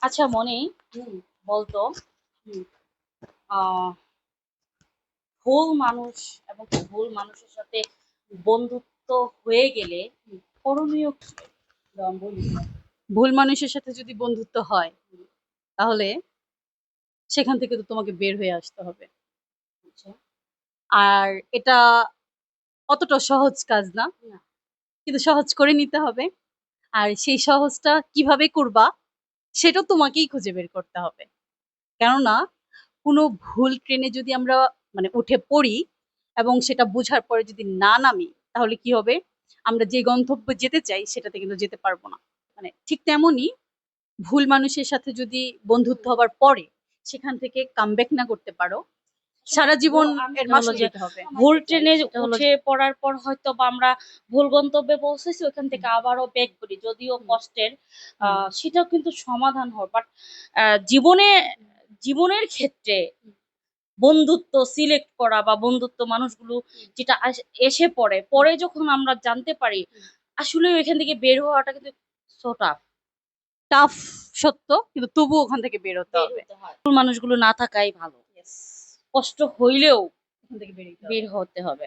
আচ্ছা মনি, বলতো হুম। আহ ভুল মানুষ এবং ভুল মানুষের সাথে বন্ধুত্ব হয়ে গেলে করণীয় কি? বলি। ভুল মানুষের সাথে যদি বন্ধুত্ব হয় তাহলে সেখান থেকে তো তোমাকে বের হয়ে আসতে হবে। আচ্ছা। আর এটা অতটা সহজ কাজ না, না। কিন্তু সহজ করে নিতে হবে। আর সেই সহজটা কিভাবে করবা সেটাও তোমাকেই খুঁজে বের করতে হবে। কেননা কোনো ভুল ট্রেনে যদি আমরা উঠে পড়ি এবং সেটা বোঝার পরে যদি না নামি, তাহলে কি হবে? আমরা যে গন্তব্যে যেতে চাই সেটাতে কিন্তু যেতে পারবো না। ঠিক তেমনই ভুল মানুষের সাথে যদি বন্ধুত্ব হবার পরে সেখান থেকে কামব্যাক না করতে পারো, আসলে সারা জীবন আমি এর যেটা হলো মাসুল যে দিতে হবে। ভুল চাই ট্রেনে সেটা হলো উঠে পড়ার পর হয়তো বা আমরা ভুল গন্তব্যে পৌঁছেছি, ওখান থেকে আবারও ব্যাক করি, যদিও কষ্টের। সেটাও কিন্তু সমাধান হয়, বাট জীবনে জীবনের ক্ষেত্রে বন্ধুত্ব সিলেক্ট করা বা বন্ধুত্ব মানুষগুলো যেটা এসে পড়ে পরে যখন আমরা জানতে পারি, আসলে এখান থেকে বের হওয়াটা কিন্তু সো টাফ। টাফ সত্য, কিন্তু তবুও ওখান থেকে বেরোতে বের হবে। হতে হয়। ভুল মানুষগুলো না থাকাই ভালো, Yes, কষ্ট হইলেও এখান থেকে বেরিয়ে বের হতে হবে।